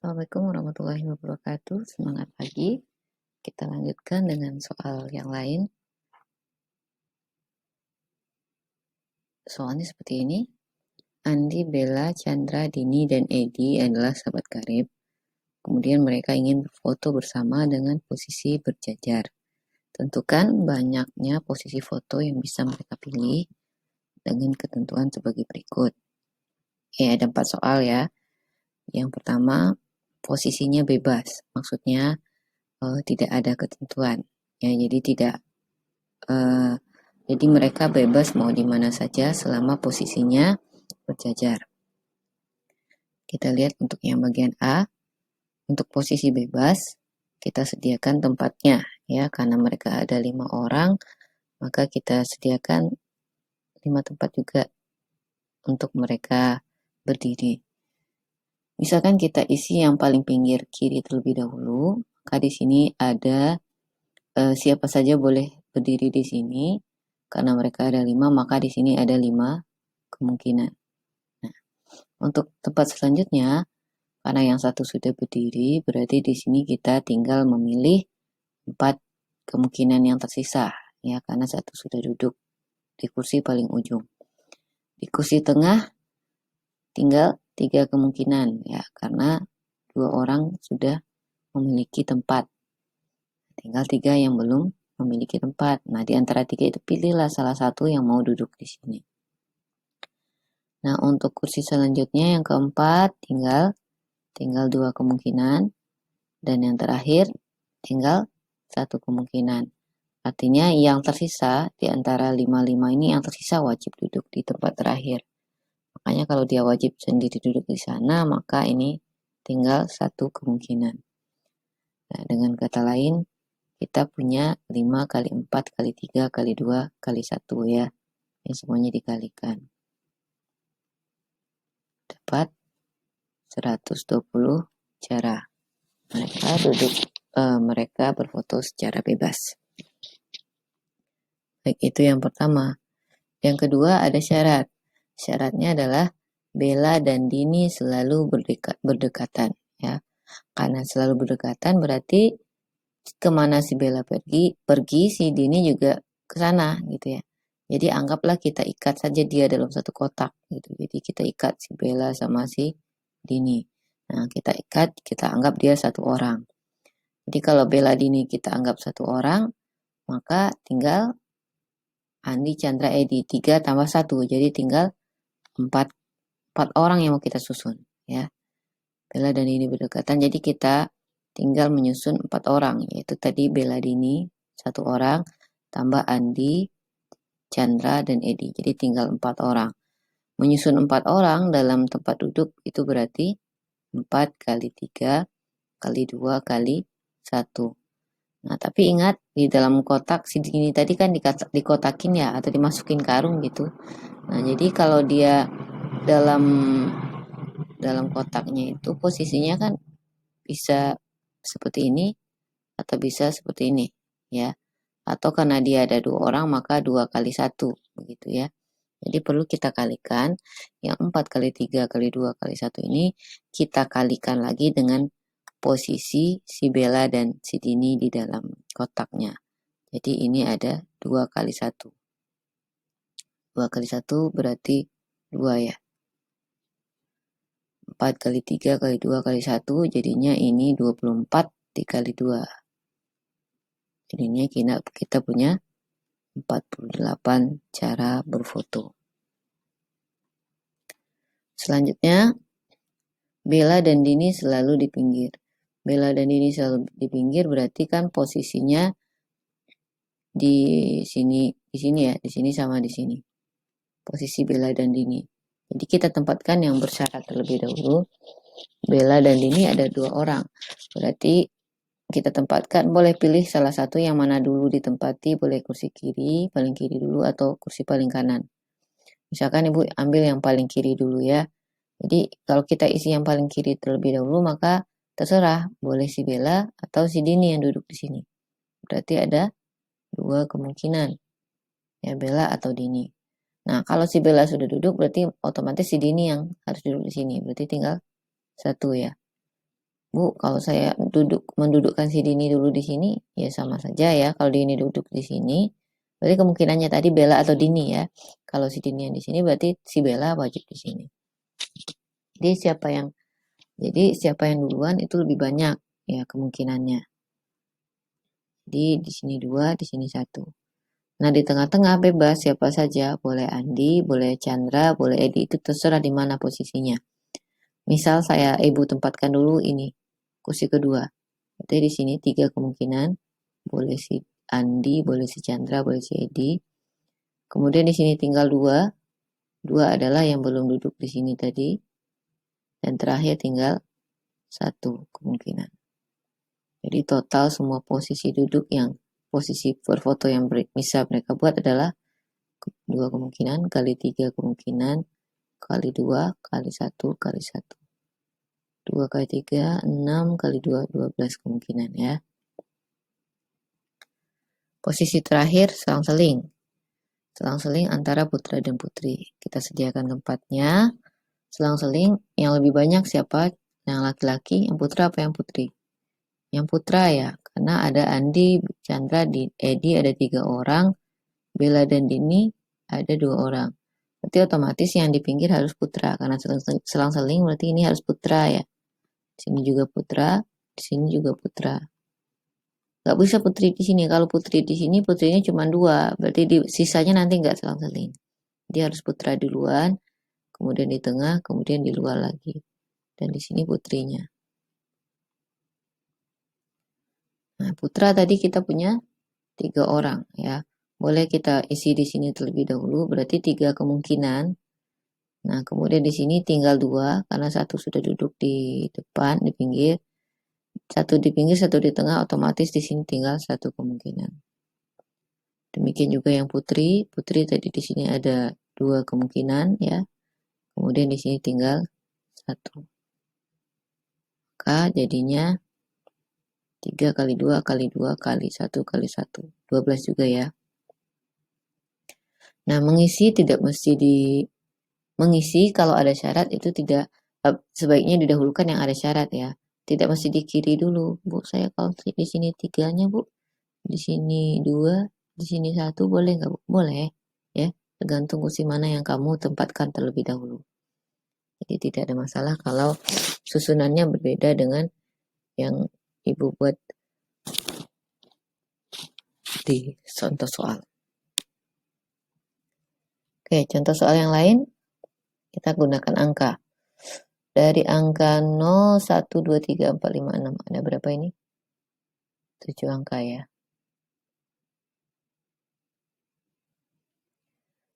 Assalamualaikum warahmatullahi wabarakatuh. Semangat pagi. Kita lanjutkan dengan soal yang lain. Soalnya seperti ini. Andi, Bella, Chandra, Dini, dan Edi adalah sahabat karib. Kemudian mereka ingin berfoto bersama dengan posisi berjajar. Tentukan banyaknya posisi foto yang bisa mereka pilih dengan ketentuan sebagai berikut. Ada 4 soal ya. Yang pertama, posisinya bebas. Maksudnya tidak ada ketentuan. Ya, jadi mereka bebas mau di mana saja selama posisinya berjajar. Kita lihat untuk yang bagian A, untuk posisi bebas kita sediakan tempatnya ya, karena mereka ada 5 orang, maka kita sediakan 5 tempat juga untuk mereka berdiri. Misalkan kita isi yang paling pinggir kiri terlebih dahulu, maka di sini ada siapa saja boleh berdiri di sini. Karena mereka ada 5, maka di sini ada 5 kemungkinan. Nah, untuk tempat selanjutnya, karena yang satu sudah berdiri, berarti di sini kita tinggal memilih 4 kemungkinan yang tersisa, ya, karena satu sudah duduk di kursi paling ujung. Di kursi tengah tinggal 3 kemungkinan, ya, karena 2 orang sudah memiliki tempat. Tinggal 3 yang belum memiliki tempat. Nah, di antara 3 itu pilihlah salah satu yang mau duduk di sini. Nah, untuk kursi selanjutnya yang keempat tinggal 2 kemungkinan, dan yang terakhir tinggal 1 kemungkinan. Artinya yang tersisa di antara 5 ini yang tersisa wajib duduk di tempat terakhir. Makanya kalau dia wajib sendiri duduk di sana, maka ini tinggal 1 kemungkinan. Nah, dengan kata lain, kita punya 5 kali 4 kali 3 kali 2 kali 1 ya. Yang semuanya dikalikan. Dapat 120 cara mereka berfoto secara bebas. Baik, itu yang pertama. Yang kedua ada syarat. Syaratnya adalah Bella dan Dini selalu berdekatan ya. Karena selalu berdekatan berarti kemana si Bella pergi si Dini juga ke sana gitu ya. Jadi anggaplah kita ikat saja dia dalam satu kotak gitu. Jadi kita ikat si Bella sama si Dini. Nah, kita anggap dia satu orang. Jadi kalau Bella Dini kita anggap satu orang, maka tinggal Andi, Chandra, Edi 3 tambah 1. Jadi tinggal 4 orang yang mau kita susun ya. Bella dan Dini berdekatan, jadi kita tinggal menyusun 4 orang, yaitu tadi Bella Dini 1 orang tambah Andi, Chandra, dan Edi. Jadi tinggal 4 orang. Menyusun 4 orang dalam tempat duduk itu berarti 4 kali 3 kali 2 kali 1. Nah, tapi ingat di dalam kotak segini tadi kan dikotakin ya, atau dimasukin karung gitu. Nah, jadi kalau dia dalam kotaknya itu posisinya kan bisa seperti ini atau bisa seperti ini ya. Atau karena dia ada 2 orang maka 2 kali 1 begitu ya. Jadi perlu kita kalikan yang 4 kali 3 kali 2 kali 1 ini kita kalikan lagi dengan posisi si Bella dan si Dini di dalam kotaknya. Jadi ini ada 2 kali 1. 2 kali 1 berarti 2 ya. 4 kali 3 kali 2 kali 1 jadinya ini 24 dikali 2. Jadinya kita punya 48 cara berfoto. Selanjutnya, Bella dan Dini selalu di pinggir. Bella dan Dini selalu di pinggir berarti kan posisinya di sini ya, di sini sama di sini. Posisi Bella dan Dini. Jadi kita tempatkan yang bersyarat terlebih dahulu. Bella dan Dini ada 2 orang. Berarti kita tempatkan, boleh pilih salah satu yang mana dulu ditempati, boleh kursi kiri, paling kiri dulu atau kursi paling kanan. Misalkan Ibu ambil yang paling kiri dulu ya. Jadi kalau kita isi yang paling kiri terlebih dahulu, maka terserah boleh si Bella atau si Dini yang duduk di sini. Berarti ada 2 kemungkinan. Ya, Bella atau Dini. Nah, kalau si Bella sudah duduk berarti otomatis si Dini yang harus duduk di sini. Berarti tinggal 1 ya. Bu, kalau saya mendudukkan si Dini dulu di sini, ya sama saja ya. Kalau Dini duduk di sini, berarti kemungkinannya tadi Bella atau Dini ya. Kalau si Dini yang di sini, berarti si Bella wajib di sini. Jadi siapa yang duluan itu lebih banyak ya kemungkinannya. Jadi di sini 2, di sini 1. Nah, di tengah-tengah bebas siapa saja, boleh Andi, boleh Chandra, boleh Edi, itu terserah di mana posisinya. Misal saya Ibu tempatkan dulu ini kursi kedua. Berarti di sini 3 kemungkinan, boleh si Andi, boleh si Chandra, boleh si Edi. Kemudian di sini tinggal 2. 2 adalah yang belum duduk di sini tadi. Dan terakhir tinggal 1 kemungkinan. Jadi total semua posisi duduk yang posisi berfoto yang bisa mereka buat adalah 2 kemungkinan kali 3 kemungkinan kali 2 kali 1 kali 1. 2 kali 3, 6 kali 2, 12 kemungkinan ya. Posisi terakhir selang-seling. Selang-seling antara putra dan putri. Kita sediakan tempatnya. Selang-seling yang lebih banyak siapa? Yang laki-laki, yang putra apa yang putri? Yang putra ya, karena ada Andi, Chandra, Edi ada 3 orang, Bella dan Dini ada 2 orang. Berarti otomatis yang di pinggir harus putra, karena selang-seling berarti ini harus putra ya. Di sini juga putra, di sini juga putra. Gak bisa putri di sini. Kalau putri di sini putrinya cuma 2, berarti sisanya nanti nggak selang-seling. Dia harus putra duluan, kemudian di tengah, kemudian di luar lagi. Dan di sini putrinya. Nah, putra tadi kita punya 3 orang ya. Boleh kita isi di sini terlebih dahulu, berarti 3 kemungkinan. Nah, kemudian di sini tinggal 2, karena 1 sudah duduk di depan, di pinggir. 1 di pinggir, 1 di tengah, otomatis di sini tinggal 1 kemungkinan. Demikian juga yang putri. Putri tadi di sini ada 2 kemungkinan ya. Kemudian di sini tinggal 1. Maka jadinya 3 kali 2 kali 2 kali 1 kali 1. 12 juga ya. Nah, mengisi tidak mesti mengisi kalau ada syarat itu tidak sebaiknya didahulukan yang ada syarat ya. Tidak mesti di kiri dulu. Bu, saya kalau di sini 3-nya, Bu. Di sini 2, di sini 1 boleh nggak, Bu? Boleh ya. Tergantung kursi mana yang kamu tempatkan terlebih dahulu. Jadi tidak ada masalah kalau susunannya berbeda dengan yang Ibu buat di contoh soal. Oke, contoh soal yang lain kita gunakan angka. Dari angka 0, 1, 2, 3, 4, 5, 6. Ada berapa ini? 7 angka ya.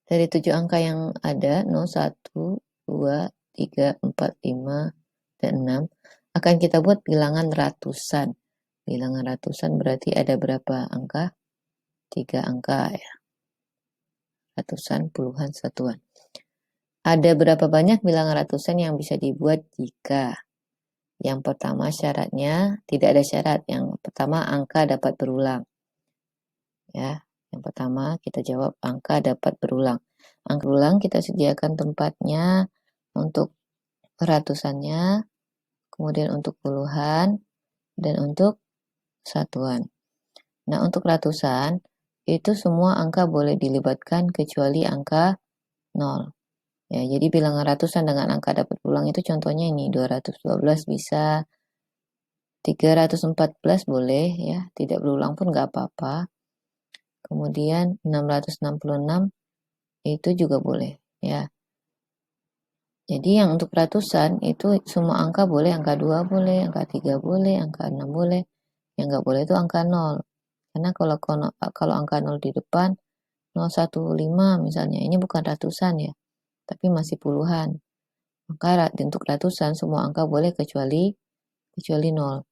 Dari 7 angka yang ada, 0, 1, 2, 3, 4, 5, dan 6, akan kita buat bilangan ratusan. Bilangan ratusan berarti ada berapa angka? 3 angka ya. Ratusan, puluhan, satuan. Ada berapa banyak bilangan ratusan yang bisa dibuat jika yang pertama syaratnya tidak ada syarat. Yang pertama angka dapat berulang. Ya, yang pertama kita jawab angka dapat berulang. Angka berulang kita sediakan tempatnya untuk ratusannya, kemudian untuk puluhan, dan untuk satuan. Nah, untuk ratusan itu semua angka boleh dilibatkan kecuali angka 0. Ya, jadi bilangan ratusan dengan angka dapat berulang itu contohnya ini 212 bisa, 314 boleh ya, tidak berulang pun nggak apa-apa. Kemudian 666 itu juga boleh ya. Jadi yang untuk ratusan itu semua angka boleh, angka 2 boleh, angka 3 boleh, angka 6 boleh. Yang nggak boleh itu angka 0. Karena kalau angka 0 di depan 015 misalnya, ini bukan ratusan ya, tapi masih puluhan. Maka untuk ratusan semua angka boleh kecuali 0.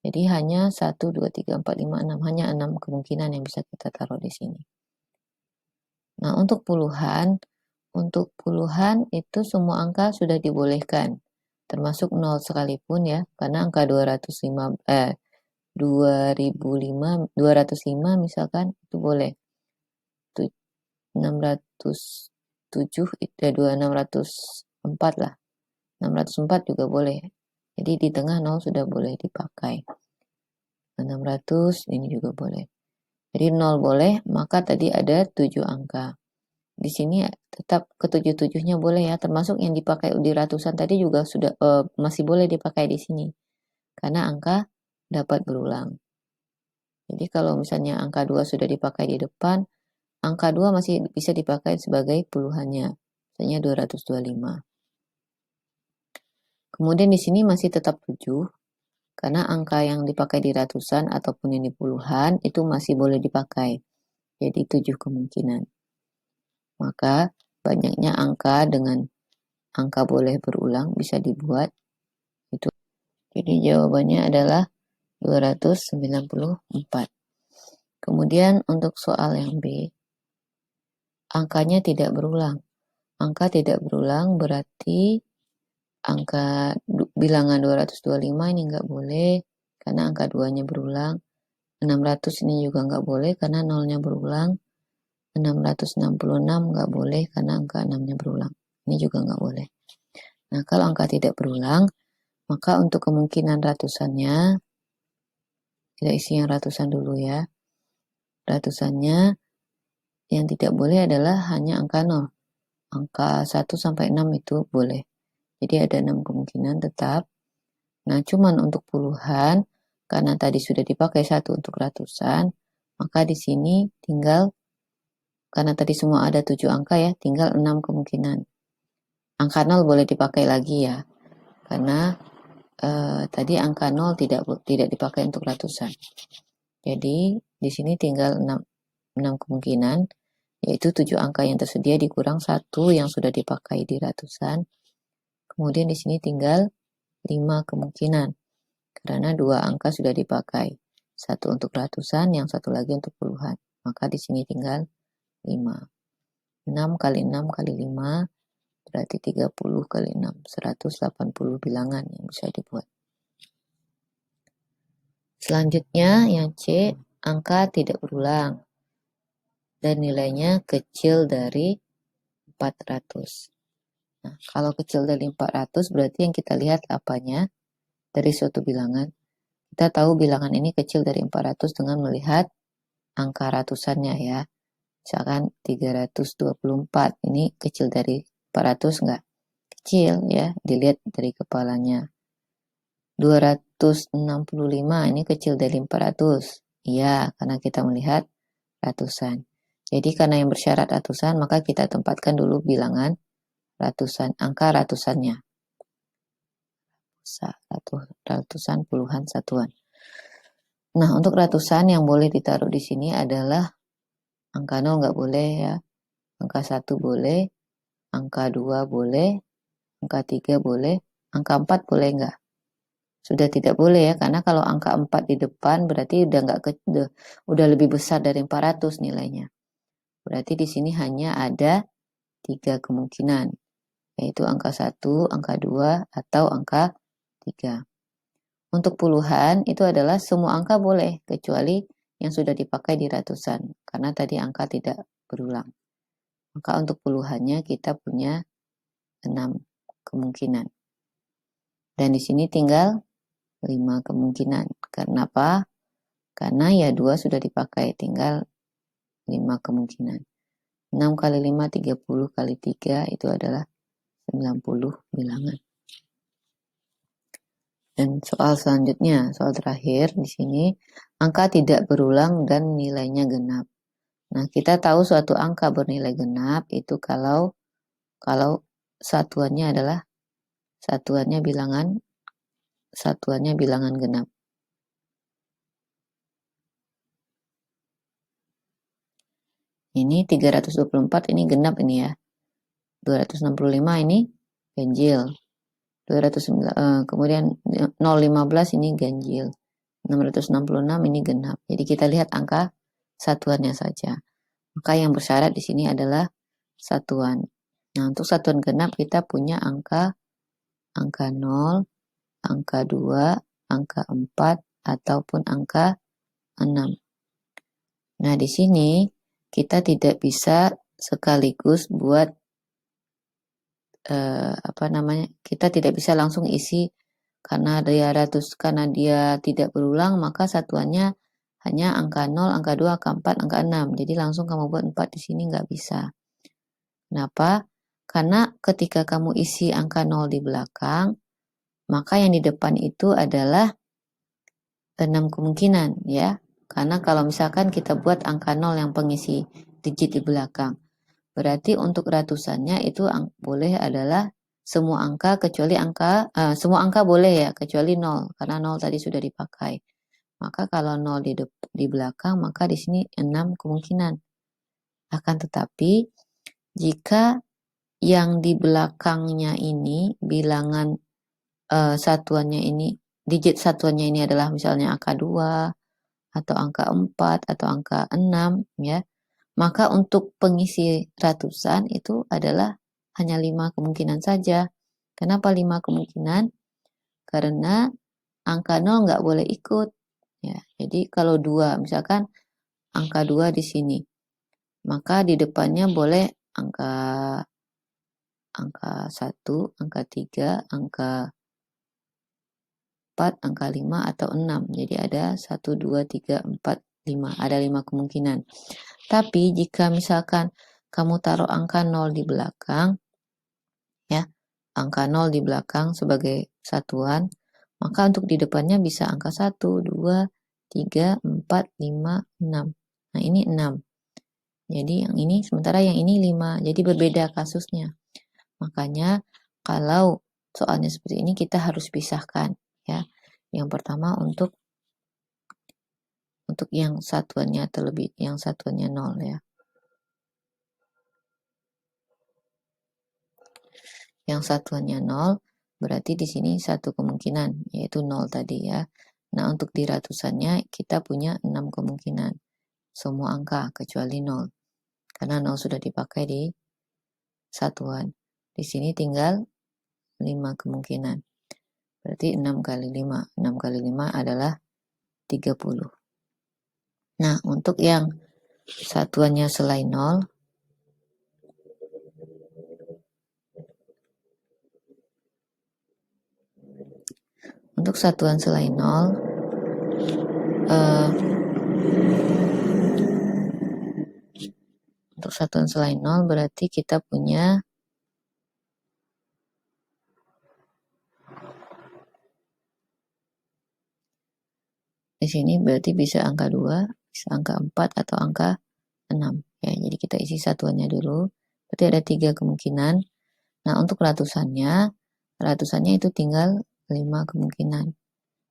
Jadi hanya 1, 2, 3, 4, 5, 6. Hanya 6 kemungkinan yang bisa kita taruh di sini. Nah, untuk puluhan itu semua angka sudah dibolehkan. Termasuk 0 sekalipun ya, karena angka 205 misalkan itu boleh. 607 itu 604 lah. 604 juga boleh. Jadi di tengah 0 sudah boleh dipakai. 600 ini juga boleh. Jadi 0 boleh, maka tadi ada 7 angka. Di sini tetap ke-7-7-nya boleh ya, termasuk yang dipakai di ratusan tadi juga sudah masih boleh dipakai di sini. Karena angka dapat berulang. Jadi kalau misalnya angka 2 sudah dipakai di depan, angka 2 masih bisa dipakai sebagai puluhannya. Misalnya 225. Kemudian di sini masih tetap 7. Karena angka yang dipakai di ratusan ataupun yang di puluhan itu masih boleh dipakai. Jadi 7 kemungkinan. Maka banyaknya angka dengan angka boleh berulang bisa dibuat itu. Jadi jawabannya adalah 294. Kemudian untuk soal yang B, angkanya tidak berulang. Angka tidak berulang berarti angka bilangan 225 ini nggak boleh karena angka 2-nya berulang. 600 ini juga nggak boleh karena 0-nya berulang. 666 nggak boleh karena angka 6-nya berulang. Ini juga nggak boleh. Nah, kalau angka tidak berulang, maka untuk kemungkinan ratusannya, kita isi yang ratusan dulu ya. Ratusannya yang tidak boleh adalah hanya angka 0. Angka 1 sampai 6 itu boleh. Jadi ada 6 kemungkinan tetap. Nah, cuman untuk puluhan, karena tadi sudah dipakai 1 untuk ratusan, maka di sini tinggal, karena tadi semua ada 7 angka ya, tinggal 6 kemungkinan. Angka 0 boleh dipakai lagi ya, karena tadi angka 0 tidak dipakai untuk ratusan. Jadi di sini tinggal 6 kemungkinan, yaitu 7 angka yang tersedia dikurang 1 yang sudah dipakai di ratusan. Kemudian di sini tinggal 5 kemungkinan, karena 2 angka sudah dipakai. 1 untuk ratusan, yang satu lagi untuk puluhan. Maka di sini tinggal 5. 6 kali 6 kali 5, berarti 30 kali 6, 180 bilangan yang bisa dibuat. Selanjutnya yang C, angka tidak berulang dan nilainya kecil dari 400. Nah, kalau kecil dari 400 berarti yang kita lihat apanya dari suatu bilangan. Kita tahu bilangan ini kecil dari 400 dengan melihat angka ratusannya ya. Misalkan 324, ini kecil dari 400 enggak? Kecil ya, dilihat dari kepalanya. 265 ini kecil dari 400. Iya, karena kita melihat ratusan. Jadi karena yang bersyarat ratusan, maka kita tempatkan dulu bilangan ratusan, angka ratusannya. Ratusan, puluhan, satuan. Nah, untuk ratusan yang boleh ditaruh di sini adalah angka 0 nggak boleh ya. Angka 1 boleh, angka 2 boleh, angka 3 boleh, angka 4 boleh nggak? Sudah tidak boleh ya, karena kalau angka 4 di depan berarti udah lebih besar dari 400 nilainya. Berarti di sini hanya ada 3 kemungkinan, yaitu angka 1, angka 2, atau angka 3. Untuk puluhan itu adalah semua angka boleh, kecuali yang sudah dipakai di ratusan, karena tadi angka tidak berulang. Maka untuk puluhannya kita punya 6 kemungkinan. Dan di sini tinggal 5 kemungkinan. Kenapa? Karena ya 2 sudah dipakai, tinggal 5 kemungkinan. 6 kali 5, 30 kali 3 itu adalah 90 bilangan. Dan soal selanjutnya, soal terakhir di sini, angka tidak berulang dan nilainya genap. Nah, kita tahu suatu angka bernilai genap itu kalau satuannya adalah satuannya bilangan genap. Ini 324 ini genap ini ya. 265 ini ganjil. 209 kemudian 015 ini ganjil. 666 ini genap. Jadi kita lihat angka satuannya saja. Maka yang bersyarat di sini adalah satuan. Nah, untuk satuan genap kita punya angka 0, angka 2, angka 4, ataupun angka 6. Nah, di sini kita tidak bisa sekaligus buat kita tidak bisa langsung isi karena dia tidak berulang, maka satuannya hanya angka 0, angka 2, angka 4, angka 6. Jadi langsung kamu buat 4 di sini nggak bisa. Kenapa? Karena ketika kamu isi angka 0 di belakang, maka yang di depan itu adalah 6 kemungkinan ya. Karena kalau misalkan kita buat angka 0 yang pengisi digit di belakang, berarti untuk ratusannya itu boleh adalah semua angka kecuali semua angka boleh ya kecuali 0 karena 0 tadi sudah dipakai. Maka kalau 0 di belakang, maka di sini 6 kemungkinan. Akan tetapi jika yang di belakangnya ini bilangan satuannya ini, digit satuannya ini adalah misalnya angka 2 atau angka 4 atau angka 6 ya, maka untuk pengisi ratusan itu adalah hanya 5 kemungkinan saja. Kenapa 5 kemungkinan? Karena angka 0 nggak boleh ikut ya. Jadi kalau 2 misalkan angka 2 di sini, maka di depannya boleh angka 1, angka 3, angka 4, angka 5 atau 6. Jadi ada 1, 2, 3, 4, 5. Ada 5 kemungkinan. Tapi jika misalkan kamu taruh angka 0 di belakang ya, angka 0 di belakang sebagai satuan, maka untuk di depannya bisa angka 1, 2, 3, 4, 5, 6. Nah, ini 6. Jadi yang ini, sementara yang ini 5. Jadi berbeda kasusnya. Makanya kalau soalnya seperti ini kita harus pisahkan ya. Yang pertama untuk yang satuannya yang satuannya 0 ya. Yang satuannya 0 berarti di sini satu kemungkinan yaitu 0 tadi ya. Nah, untuk di ratusannya kita punya 6 kemungkinan. Semua angka kecuali 0. Karena 0 sudah dipakai di satuan. Di sini tinggal 5 kemungkinan. Berarti 6 kali 5. 6 kali 5 adalah 30. Nah, untuk yang satuannya selain 0, untuk satuan selain 0, untuk satuan selain 0 berarti kita punya di sini berarti bisa angka 2, bisa angka 4 atau angka 6 ya. Jadi kita isi satuannya dulu. Berarti ada 3 kemungkinan. Nah, untuk ratusannya itu tinggal 5 kemungkinan.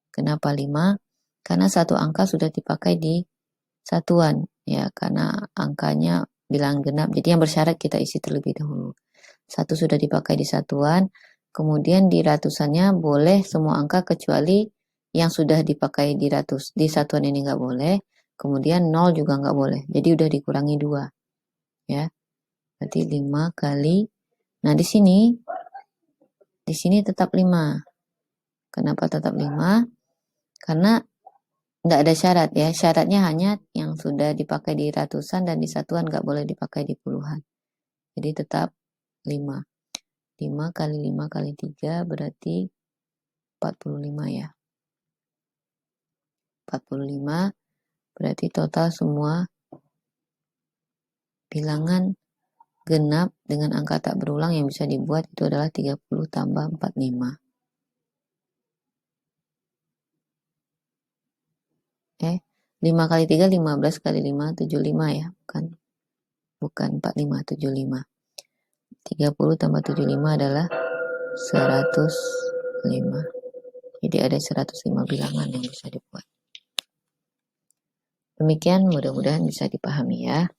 Kenapa 5? Karena satu angka sudah dipakai di satuan ya, karena angkanya bilangan genap. Jadi yang bersyarat kita isi terlebih dahulu. 1 sudah dipakai di satuan, kemudian di ratusannya boleh semua angka kecuali yang sudah dipakai di satuan ini nggak boleh, kemudian 0 juga nggak boleh. Jadi udah dikurangi 2 ya. Berarti 5 kali. Nah, di sini tetap 5. Kenapa tetap 5? Karena nggak ada syarat ya. Syaratnya hanya yang sudah dipakai di ratusan dan di satuan nggak boleh dipakai di puluhan. Jadi tetap 5. 5 kali 5 kali 3 berarti 45 ya. 45 berarti total semua bilangan genap dengan angka tak berulang yang bisa dibuat itu adalah 30 tambah 45. 5 kali 3, 15 kali 5, 75 ya. Bukan 45, 75. 30 tambah 75 adalah 105. Jadi ada 105 bilangan yang bisa dibuat. Demikian, mudah-mudahan bisa dipahami ya.